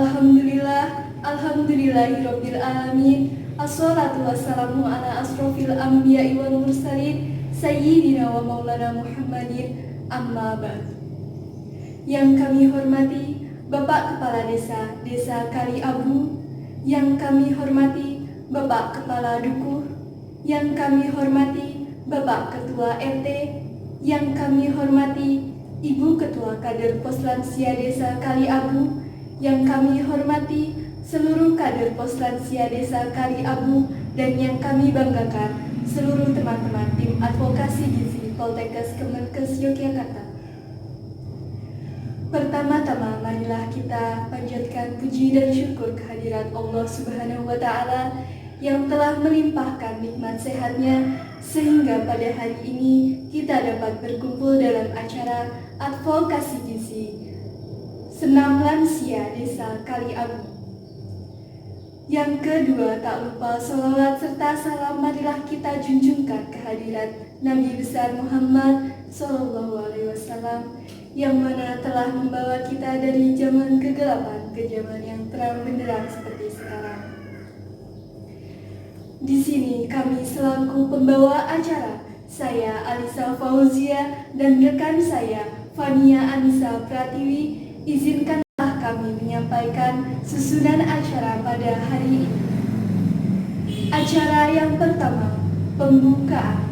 Alhamdulillah, alhamdulillahirabbil alamin. Assalatu wassalamu ala asrofil anbiya'i wal mursalin sayyidina wa maulana Muhammadin, amma ba'du. Yang kami hormati Bapak Kepala Desa Kali Abu, yang kami hormati Bapak Kepala Dukuh, yang kami hormati Bapak Ketua RT, yang kami hormati Ibu Ketua Kader Poslansia Desa Kali Abu, yang kami hormati seluruh kader Poslansia Desa Kali Abu, dan yang kami banggakan seluruh teman-teman tim advokasi gizi Poltekkes Kemenkes Yogyakarta. Pertama-tama marilah kita panjatkan puji dan syukur kehadirat Allah Subhanahu wa Ta'ala yang telah melimpahkan nikmat sehatnya sehingga pada hari ini kita dapat berkumpul dalam acara advokasi gizi Senam Lansia Desa Kali Abu. Yang kedua, tak lupa sholawat serta salam marilah kita junjungkan kehadirat Nabi besar Muhammad SAW yang mana telah membawa kita dari zaman kegelapan ke zaman yang terang benderang seperti sekarang. Di sini kami selaku pembawa acara, saya Alisa Fauzia dan rekan saya Fania Anissa Pratiwi, izinkanlah kami menyampaikan susunan acara pada hari ini. Acara yang pertama, pembukaan.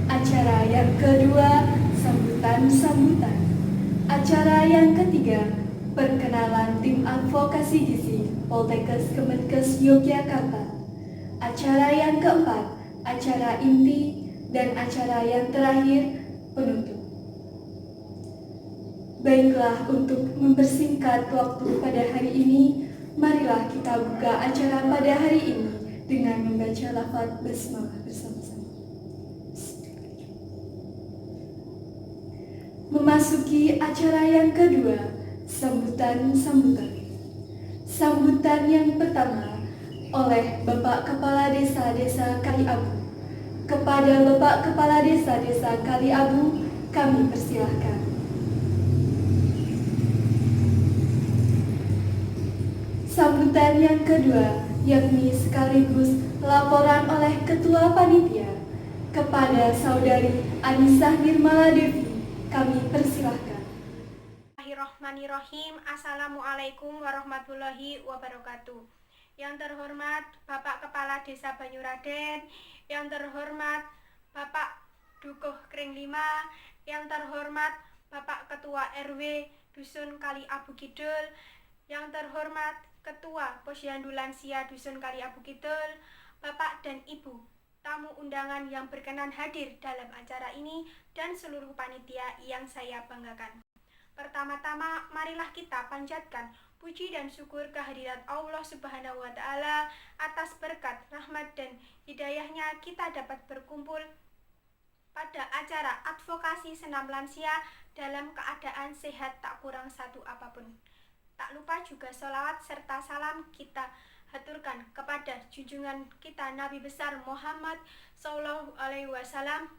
Acara yang kedua, sambutan-sambutan. Acara yang ketiga, perkenalan tim advokasi gizi Poltekkes Kemenkes Yogyakarta. Acara yang keempat, acara inti, dan acara yang terakhir, penutup. Baiklah, untuk mempersingkat waktu pada hari ini, marilah kita buka acara pada hari ini dengan membaca lafaz basmalah bersama-sama. Memasuki acara yang kedua, sambutan-sambutan. Sambutan yang pertama oleh Bapak Kepala Desa Kali Abu. Kepada Bapak Kepala Desa Kali Abu, kami persilahkan. Sambutan yang kedua, yakni sekaligus laporan oleh Ketua Panitia kepada Saudari Anissa Nirmala Devi, kami persilahkan. Bismillahirrahmanirrahim. Assalamualaikum warahmatullahi wabarakatuh. Yang terhormat Bapak Kepala Desa Banyuraden, yang terhormat Bapak Dukuh Kring 5, yang terhormat Bapak Ketua RW Dusun Kali Abu Kidul, yang terhormat Ketua Posyandu Lansia Dusun Kali Abu Kidul, Bapak dan Ibu tamu undangan yang berkenan hadir dalam acara ini, dan seluruh panitia yang saya banggakan. Pertama-tama, marilah kita panjatkan puji dan syukur kehadirat Allah Subhanahu wa Ta'ala atas berkat, rahmat, dan hidayahnya kita dapat berkumpul pada acara advokasi senam lansia dalam keadaan sehat tak kurang satu apapun. Tak lupa juga sholawat serta salam kita haturkan kepada junjungan kita Nabi besar Muhammad SAW.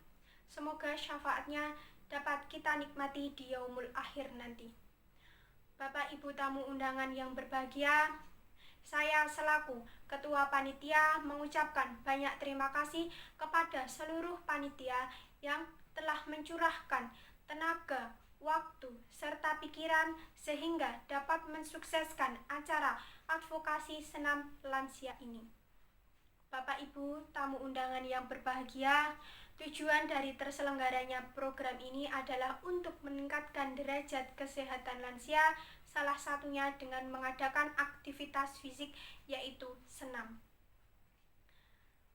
Semoga syafaatnya dapat kita nikmati di yaumul akhir nanti. Bapak Ibu tamu undangan yang berbahagia, saya selaku Ketua Panitia mengucapkan banyak terima kasih kepada seluruh panitia yang telah mencurahkan tenaga, waktu, serta pikiran sehingga dapat mensukseskan acara advokasi senam lansia ini. Bapak Ibu tamu undangan yang berbahagia, tujuan dari terselenggaranya program ini adalah untuk meningkatkan derajat kesehatan lansia, salah satunya dengan mengadakan aktivitas fisik yaitu senam.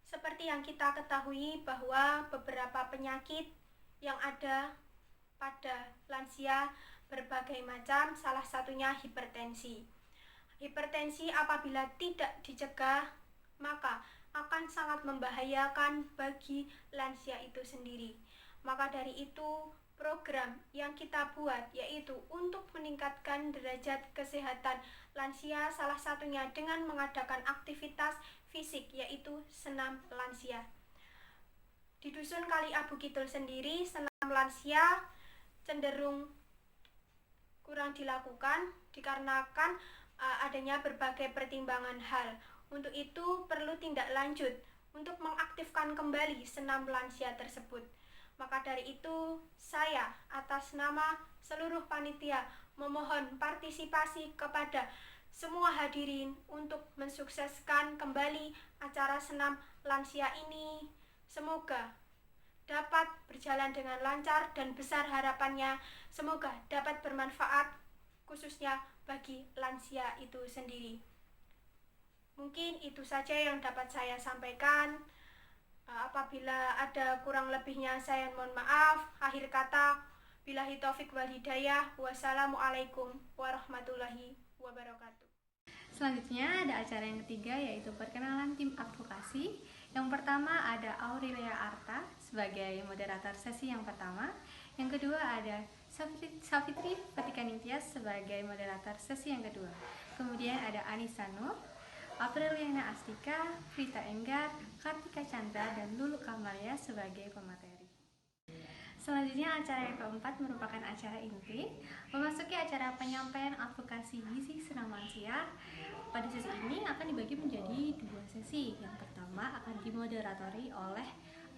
Seperti yang kita ketahui bahwa beberapa penyakit yang ada pada lansia berbagai macam, salah satunya hipertensi. Hipertensi apabila tidak dicegah, maka akan sangat membahayakan bagi lansia itu sendiri. Maka dari itu, program yang kita buat yaitu untuk meningkatkan derajat kesehatan lansia, salah satunya dengan mengadakan aktivitas fisik yaitu senam lansia. Di Dusun Kali Abu Kidul sendiri, senam lansia cenderung kurang dilakukan dikarenakan adanya berbagai pertimbangan hal. Untuk itu perlu tindak lanjut untuk mengaktifkan kembali senam lansia tersebut. Maka dari itu, saya atas nama seluruh panitia memohon partisipasi kepada semua hadirin untuk mensukseskan kembali acara senam lansia ini. Semoga dapat berjalan dengan lancar dan besar harapannya semoga dapat bermanfaat khususnya bagi lansia itu sendiri. Mungkin itu saja yang dapat saya sampaikan. Apabila ada kurang lebihnya saya mohon maaf. Akhir kata, billahi taufik wal hidayah. Wassalamualaikum warahmatullahi wabarakatuh. Selanjutnya ada acara yang ketiga, yaitu perkenalan tim advokasi. Yang pertama ada Aurelia Arta sebagai moderator sesi yang pertama. Yang kedua ada Safitri Fatika Ningtyas sebagai moderator sesi yang kedua. Kemudian ada Anissa Nur, Apriliana Astika, Rita Enggar, Kartika Chandra, dan Lulu Kamalia sebagai pemateri. Selanjutnya acara yang keempat merupakan acara inti, memasuki acara penyampaian advokasi gizi senam lansia. Pada sesi ini akan dibagi menjadi dua sesi. Yang pertama akan dimoderatori oleh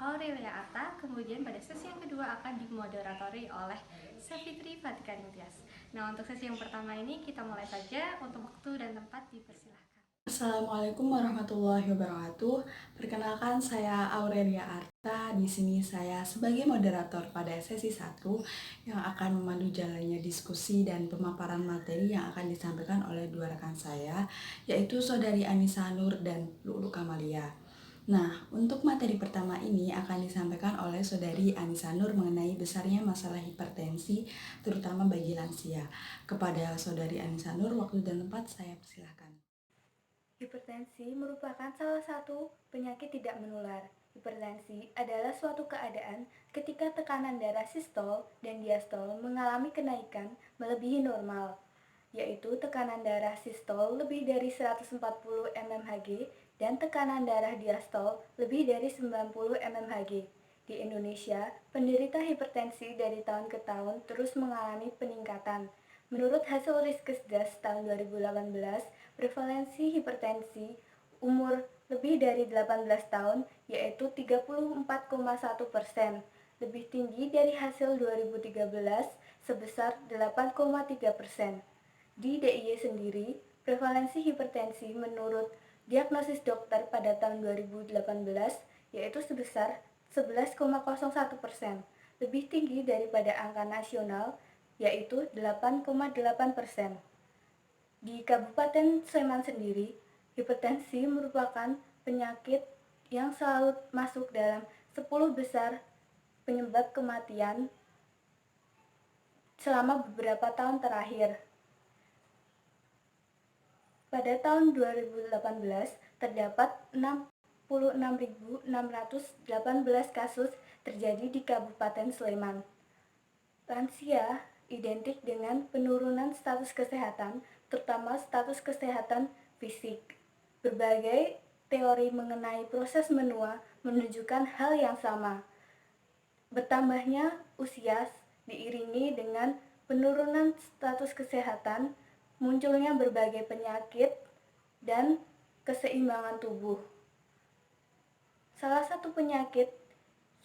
Aurelia Arta, kemudian pada sesi yang kedua akan dimoderatori oleh Safitri Fatika Ningtyas. Nah, untuk sesi yang pertama ini kita mulai saja. Untuk waktu dan tempat dipersilahkan. Assalamualaikum warahmatullahi wabarakatuh. Perkenalkan, saya Aurelia Arta. Di sini saya sebagai moderator pada sesi 1 yang akan memandu jalannya diskusi dan pemaparan materi yang akan disampaikan oleh dua rekan saya, yaitu Saudari Anissa Nur dan Lulu Kamalia. Nah, untuk materi pertama ini akan disampaikan oleh Saudari Anissa Nur mengenai besarnya masalah hipertensi, terutama bagi lansia. Kepada Saudari Anissa Nur, waktu dan tempat saya persilahkan. Hipertensi merupakan salah satu penyakit tidak menular. Hipertensi adalah suatu keadaan ketika tekanan darah sistol dan diastol mengalami kenaikan melebihi normal, yaitu tekanan darah sistol lebih dari 140 mmHg dan tekanan darah diastol lebih dari 90 mmHg. Di Indonesia, penderita hipertensi dari tahun ke tahun terus mengalami peningkatan. Menurut hasil Riskesdas tahun 2018, prevalensi hipertensi umur lebih dari 18 tahun yaitu 34,1%, lebih tinggi dari hasil 2013 sebesar 8,3%. Di DIY sendiri, prevalensi hipertensi menurut diagnosis dokter pada tahun 2018 yaitu sebesar 11,01%, lebih tinggi daripada angka nasional yaitu 8,8%. Di Kabupaten Sleman sendiri, hipertensi merupakan penyakit yang selalu masuk dalam 10 besar penyebab kematian selama beberapa tahun terakhir. Pada tahun 2018, terdapat 66.618 kasus terjadi di Kabupaten Sleman. Lansia identik dengan penurunan status kesehatan, terutama status kesehatan fisik. Berbagai teori mengenai proses menua menunjukkan hal yang sama. Bertambahnya usia diiringi dengan penurunan status kesehatan, munculnya berbagai penyakit dan keseimbangan tubuh. Salah satu penyakit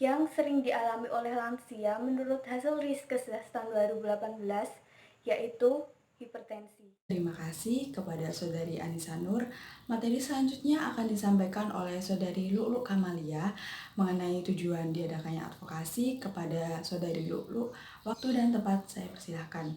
yang sering dialami oleh lansia menurut hasil Riskesdas tahun 2018 yaitu hipertensi. Terima kasih kepada Saudari Anissa Nur. Materi selanjutnya akan disampaikan oleh Saudari Lulu Kamalia mengenai tujuan diadakannya advokasi. Kepada Saudari Lulu, waktu dan tempat saya persilahkan.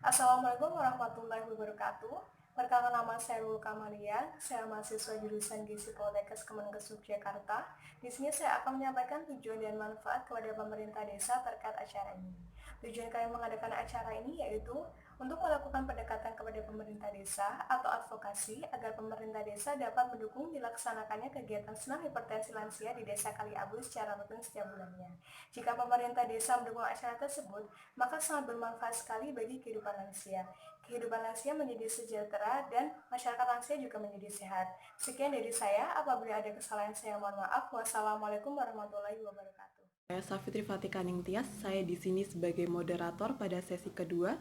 Assalamualaikum warahmatullahi wabarakatuh. Perkenalkan, nama saya Lulu Kamalia, saya mahasiswa jurusan Gizi Poltekkes Kemenkes Yogyakarta. Di sini saya akan menyampaikan tujuan dan manfaat kepada pemerintah desa terkait acara ini. Tujuan kami mengadakan acara ini yaitu untuk melakukan pendekatan kepada pemerintah desa atau advokasi agar pemerintah desa dapat mendukung dilaksanakannya kegiatan senam hipertensi lansia di Desa Kaliabu secara rutin setiap bulannya. Jika pemerintah desa mendukung acara tersebut, maka sangat bermanfaat sekali bagi kehidupan lansia. Kehidupan lansia menjadi sejahtera dan masyarakat lansia juga menjadi sehat. Sekian dari saya, apabila ada kesalahan saya mohon maaf. Wassalamualaikum warahmatullahi wabarakatuh. Saya Safitri Fatika Ningtyas, saya di sini sebagai moderator pada sesi kedua.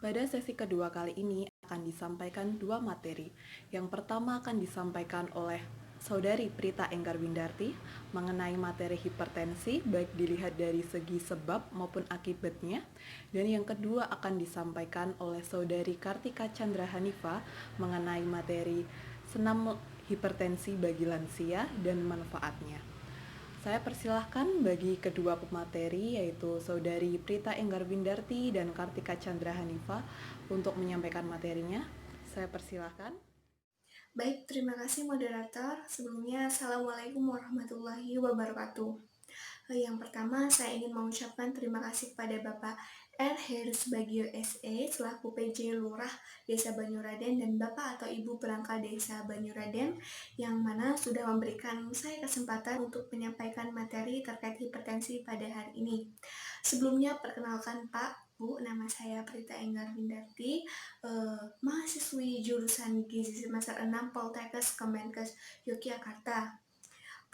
Pada sesi kedua kali ini akan disampaikan dua materi. Yang pertama akan disampaikan oleh Saudari Prita Enggarwindarti mengenai materi hipertensi, baik dilihat dari segi sebab maupun akibatnya. Dan yang kedua akan disampaikan oleh Saudari Kartika Chandra Hanifa mengenai materi senam hipertensi bagi lansia dan manfaatnya. Saya persilahkan bagi kedua pemateri yaitu Saudari Prita Enggarwindarti dan Kartika Chandra Hanifa untuk menyampaikan materinya. Saya persilahkan. Baik, terima kasih moderator. Sebelumnya, Assalamualaikum warahmatullahi wabarakatuh. Yang pertama, saya ingin mengucapkan terima kasih kepada Bapak R. Hersbagio SE selaku PJ Lurah Desa Banyuraden dan Bapak atau Ibu Perangkat Desa Banyuraden yang mana sudah memberikan saya kesempatan untuk menyampaikan materi terkait hipertensi pada hari ini. Sebelumnya, perkenalkan Pak, Bu, nama saya Prita Enggarwindarti, mahasiswi jurusan Gizi semester 6 Poltekkes Kemenkes Yogyakarta.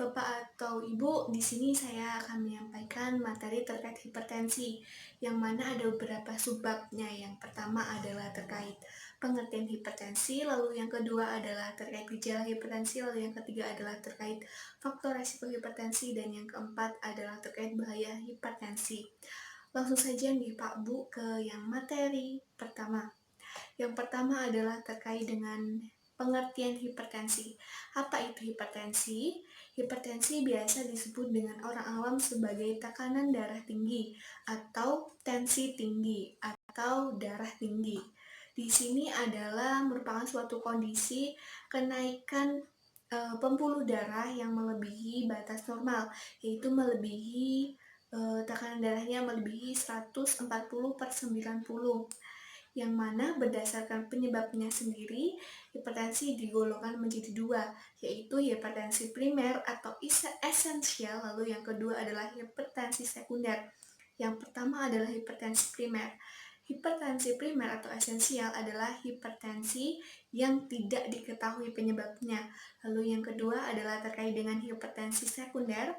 Bapak atau Ibu, di sini saya akan menyampaikan materi terkait hipertensi, yang mana ada beberapa subbabnya. Yang pertama adalah terkait pengertian hipertensi, lalu yang kedua adalah terkait gejala hipertensi, lalu yang ketiga adalah terkait faktor resiko hipertensi, dan yang keempat adalah terkait bahaya hipertensi. Langsung saja nih Pak Bu ke yang materi pertama. Yang pertama adalah terkait dengan pengertian hipertensi. Apa itu hipertensi? Hipertensi biasa disebut dengan orang awam sebagai tekanan darah tinggi atau tensi tinggi atau darah tinggi. Di sini adalah merupakan suatu kondisi kenaikan pembuluh darah yang melebihi batas normal, yaitu melebihi tekanan darahnya melebihi 140/90, yang mana berdasarkan penyebabnya sendiri, hipertensi digolongkan menjadi dua, yaitu hipertensi primer atau esensial, lalu yang kedua adalah hipertensi sekunder. Yang pertama adalah hipertensi primer. Hipertensi primer atau esensial adalah hipertensi yang tidak diketahui penyebabnya. Lalu yang kedua adalah terkait dengan hipertensi sekunder.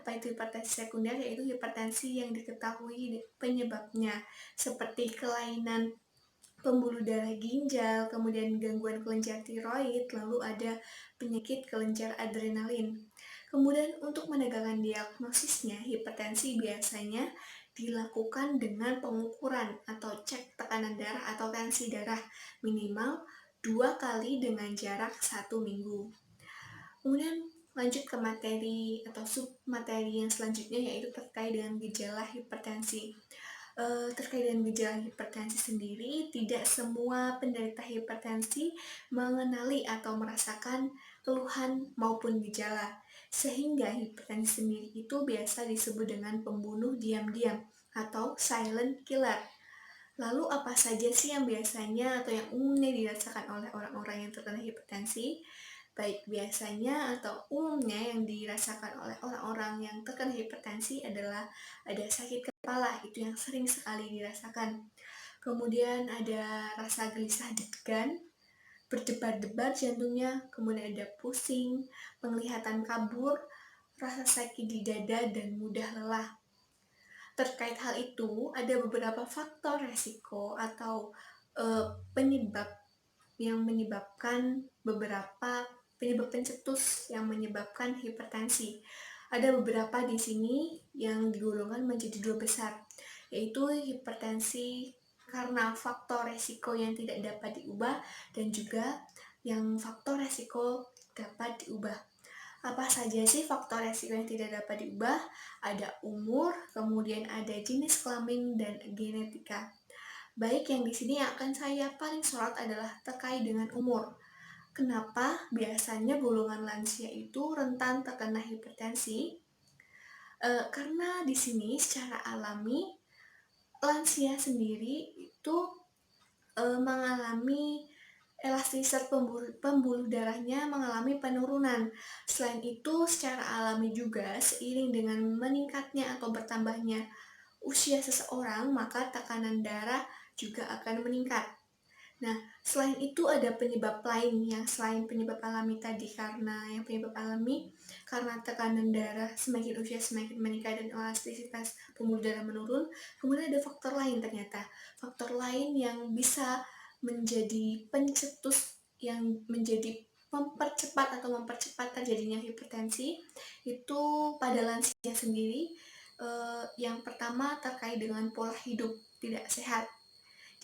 Apa itu hipertensi sekunder? Yaitu hipertensi yang diketahui penyebabnya, seperti kelainan pembuluh darah ginjal, kemudian gangguan kelenjar tiroid, lalu ada penyakit kelenjar adrenalin. Kemudian untuk menegakkan diagnosisnya, hipertensi biasanya dilakukan dengan pengukuran atau cek tekanan darah atau tensi darah minimal 2 kali dengan jarak 1 minggu. Kemudian lanjut ke materi atau submateri yang selanjutnya, yaitu terkait dengan gejala hipertensi. Terkait dengan gejala hipertensi sendiri, tidak semua penderita hipertensi mengenali atau merasakan keluhan maupun gejala, sehingga hipertensi sendiri itu biasa disebut dengan pembunuh diam-diam atau silent killer. Lalu apa saja sih yang biasanya atau yang umumnya dirasakan oleh orang-orang yang terkena hipertensi? Baik, biasanya atau umumnya yang dirasakan oleh orang-orang yang terkena hipertensi adalah ada sakit kepala, itu yang sering sekali dirasakan. Kemudian ada rasa gelisah degan, berdebar-debar jantungnya, kemudian ada pusing, penglihatan kabur, rasa sakit di dada, dan mudah lelah. Terkait hal itu, ada beberapa faktor resiko atau penyebab yang menyebabkan beberapa penyebab pencetus yang menyebabkan hipertensi. Ada beberapa di sini yang digolongkan menjadi dua besar, yaitu hipertensi karena faktor resiko yang tidak dapat diubah dan juga yang faktor resiko dapat diubah. Apa saja sih faktor resiko yang tidak dapat diubah? Ada umur, kemudian ada jenis kelamin, dan genetika. Baik, yang di sini akan saya paling sorot adalah terkait dengan umur. Kenapa biasanya golongan lansia itu rentan terkena hipertensi? Karena di sini secara alami lansia sendiri itu mengalami elastisitas pembuluh darahnya mengalami penurunan. Selain itu, secara alami juga seiring dengan meningkatnya atau bertambahnya usia seseorang, maka tekanan darah juga akan meningkat. Nah, selain itu ada penyebab lain yang selain penyebab alami tadi, karena yang penyebab alami karena tekanan darah semakin usia semakin meningkat dan elastisitas pembuluh darah menurun. Kemudian ada faktor lain ternyata, faktor lain yang bisa menjadi pencetus yang menjadi mempercepat terjadinya hipertensi itu pada lansia sendiri. Yang pertama terkait dengan pola hidup tidak sehat,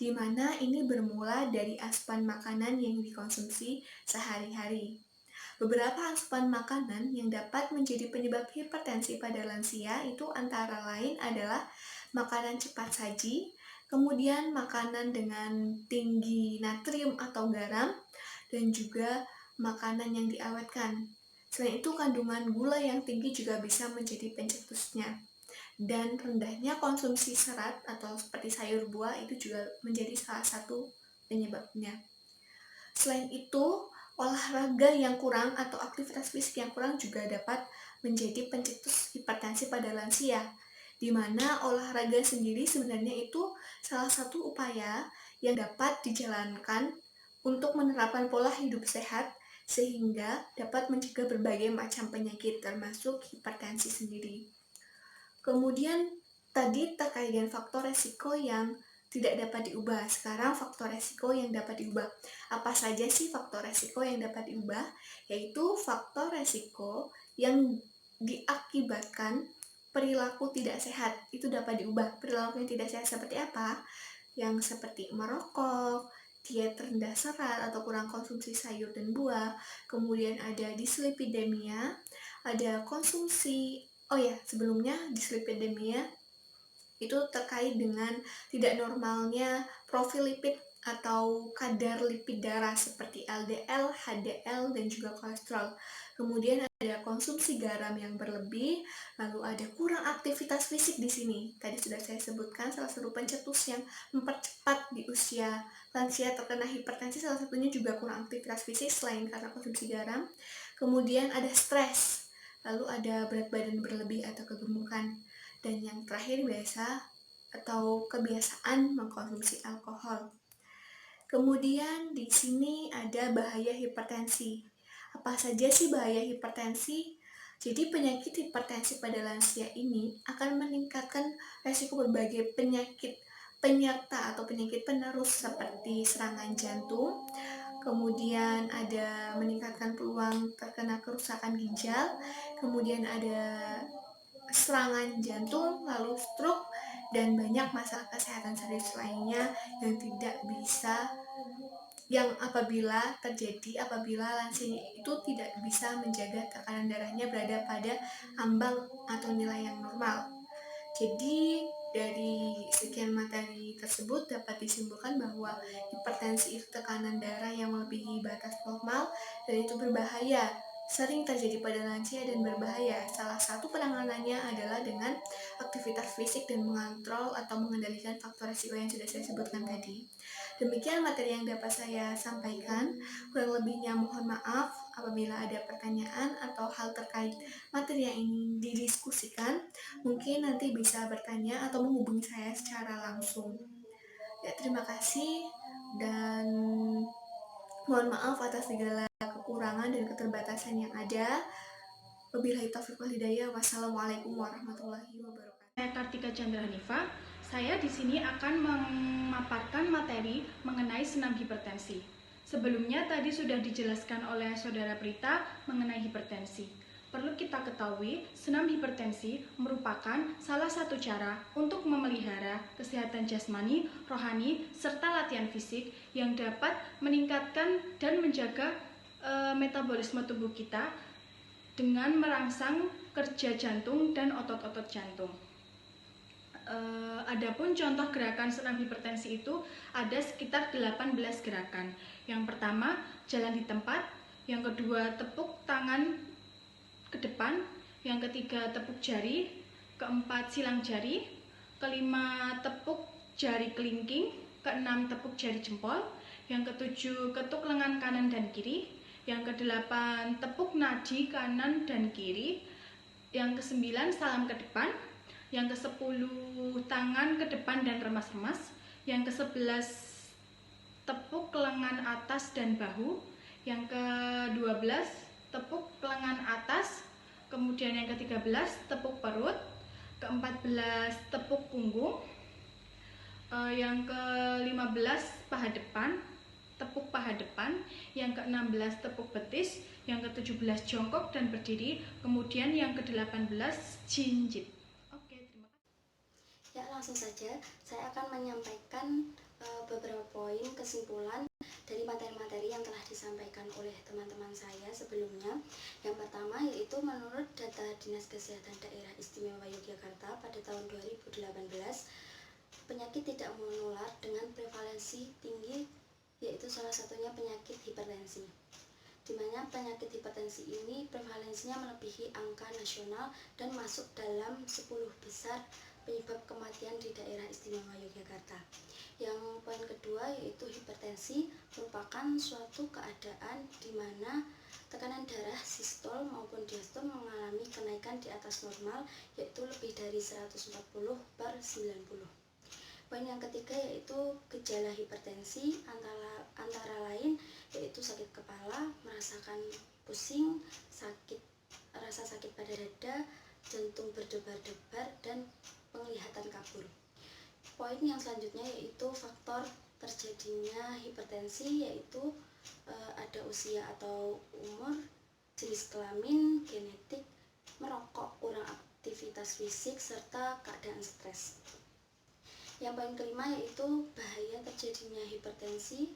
di mana ini bermula dari asupan makanan yang dikonsumsi sehari-hari. Beberapa asupan makanan yang dapat menjadi penyebab hipertensi pada lansia itu antara lain adalah makanan cepat saji, kemudian makanan dengan tinggi natrium atau garam, dan juga makanan yang diawetkan. Selain itu, kandungan gula yang tinggi juga bisa menjadi pencetusnya. Dan rendahnya konsumsi serat atau seperti sayur buah itu juga menjadi salah satu penyebabnya. Selain itu, olahraga yang kurang atau aktivitas fisik yang kurang juga dapat menjadi pencetus hipertensi pada lansia, di mana olahraga sendiri sebenarnya itu salah satu upaya yang dapat dijalankan untuk menerapkan pola hidup sehat sehingga dapat mencegah berbagai macam penyakit termasuk hipertensi sendiri. Kemudian tadi terkait dengan faktor resiko yang tidak dapat diubah. Sekarang faktor resiko yang dapat diubah. Apa saja sih faktor resiko yang dapat diubah? Yaitu faktor resiko yang diakibatkan perilaku tidak sehat. Itu dapat diubah. Perilaku yang tidak sehat seperti apa? Yang seperti merokok, diet rendah serat atau kurang konsumsi sayur dan buah, kemudian ada dislipidemia, ada konsumsi sebelumnya dislipidemia itu terkait dengan tidak normalnya profil lipid atau kadar lipid darah seperti LDL, HDL, dan juga kolesterol. Kemudian ada konsumsi garam yang berlebih, lalu ada kurang aktivitas fisik di sini. Tadi sudah saya sebutkan salah satu pencetus yang mempercepat di usia lansia terkena hipertensi, salah satunya juga kurang aktivitas fisik selain karena konsumsi garam. Kemudian ada stres, lalu ada berat badan berlebih atau kegemukan, dan yang terakhir kebiasaan mengkonsumsi alkohol. Kemudian di sini ada bahaya hipertensi. Apa saja sih bahaya hipertensi? Jadi penyakit hipertensi pada lansia ini akan meningkatkan resiko berbagai penyakit penyerta atau penyakit penerus seperti serangan jantung. Kemudian ada meningkatkan peluang terkena kerusakan ginjal, kemudian ada serangan jantung, lalu stroke, dan banyak masalah kesehatan serius lainnya yang apabila lansia itu tidak bisa menjaga tekanan darahnya berada pada ambang atau nilai yang normal. Jadi dari sekian materi tersebut dapat disimpulkan bahwa hipertensi itu tekanan darah yang melebihi batas normal dan itu berbahaya, sering terjadi pada lansia dan berbahaya. Salah satu penanganannya adalah dengan aktivitas fisik dan mengontrol atau mengendalikan faktor risiko yang sudah saya sebutkan tadi. Demikian materi yang dapat saya sampaikan. Kurang lebihnya mohon maaf apabila ada pertanyaan atau hal terkait materi yang ingin didiskusikan. Mungkin nanti bisa bertanya atau menghubungi saya secara langsung. Ya, terima kasih dan mohon maaf atas segala kekurangan dan keterbatasan yang ada. Wabillahi taufiq wal hidayah. Wassalamualaikum warahmatullahi wabarakatuh. Saya Kartika Chandra Hanifa. Saya di sini akan memaparkan materi mengenai senam hipertensi. Sebelumnya tadi sudah dijelaskan oleh Saudara Prita mengenai hipertensi. Perlu kita ketahui, senam hipertensi merupakan salah satu cara untuk memelihara kesehatan jasmani, rohani, serta latihan fisik yang dapat meningkatkan dan menjaga metabolisme tubuh kita dengan merangsang kerja jantung dan otot-otot jantung. Adapun contoh gerakan senam hipertensi itu ada sekitar 18 gerakan. Yang pertama, jalan di tempat. Yang kedua, tepuk tangan ke depan. Yang ketiga, tepuk jari. Keempat, silang jari. Kelima, tepuk jari kelingking. Keenam, tepuk jari jempol. Yang ketujuh, ketuk lengan kanan dan kiri. Yang kedelapan, tepuk nadi kanan dan kiri. Yang kesembilan, salam ke depan. Yang ke-10, tangan ke depan dan remas-remas. Yang ke-11, tepuk lengan atas dan bahu. Yang ke-12, tepuk lengan atas. Kemudian yang ke-13, tepuk perut. Ke-14, tepuk punggung. Yang ke-15, paha depan, tepuk paha depan. Yang ke-16, tepuk betis. Yang ke-17, jongkok dan berdiri. Kemudian yang ke-18, jinjit. Oke, terima kasih. Ya, langsung saja saya akan menyampaikan beberapa poin kesimpulan dari materi-materi yang telah disampaikan oleh teman-teman saya sebelumnya. Yang pertama yaitu menurut data Dinas Kesehatan Daerah Istimewa Yogyakarta pada tahun 2018, penyakit tidak menular dengan prevalensi tinggi yaitu salah satunya penyakit hipertensi, di mana penyakit hipertensi ini prevalensinya melebihi angka nasional dan masuk dalam 10 besar penyebab kematian di daerah istimewa Yogyakarta. Yang poin kedua yaitu hipertensi merupakan suatu keadaan di mana tekanan darah sistol maupun diastol mengalami kenaikan di atas normal yaitu lebih dari 140/90. Poin yang ketiga yaitu gejala hipertensi antara lain yaitu sakit kepala, merasakan pusing, rasa sakit pada dada, jantung berdebar-debar, dan penglihatan kabur. Poin yang selanjutnya yaitu faktor terjadinya hipertensi yaitu ada usia atau umur, jenis kelamin, genetik, merokok, kurang aktivitas fisik, serta keadaan stres. Yang poin kelima yaitu bahaya terjadinya hipertensi,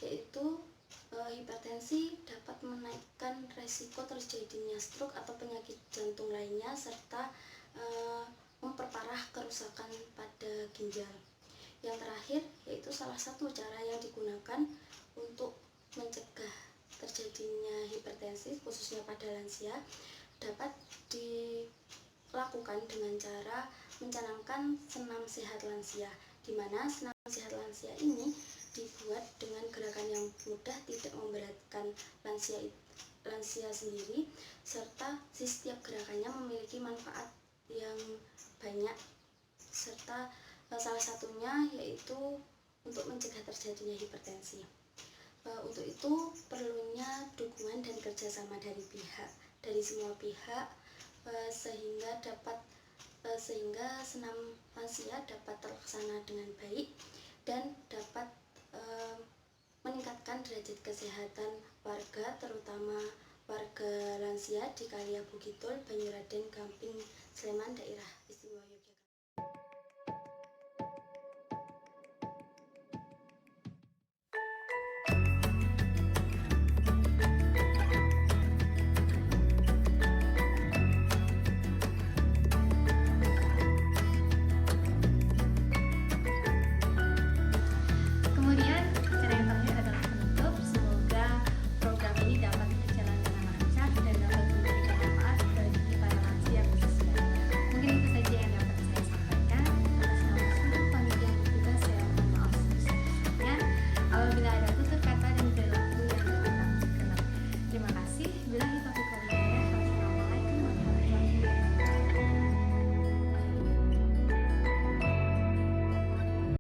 yaitu hipertensi dapat menaikkan resiko terjadinya stroke atau penyakit jantung lainnya serta memperparah kerusakan pada ginjal. Yang terakhir yaitu salah satu cara yang digunakan untuk mencegah terjadinya hipertensi khususnya pada lansia dapat dilakukan dengan cara mencanangkan senam sehat lansia, di mana senam sehat lansia ini dibuat dengan gerakan yang mudah, tidak memberatkan lansia sendiri, serta setiap gerakannya memiliki manfaat yang banyak, serta salah satunya yaitu untuk mencegah terjadinya hipertensi. Untuk itu perlunya dukungan dan kerjasama dari semua pihak sehingga senam lansia dapat terlaksana dengan baik dan dapat meningkatkan derajat kesehatan warga, terutama warga lansia di Kalya Bukitul, Banyuraden, Gamping, Sleman, daerah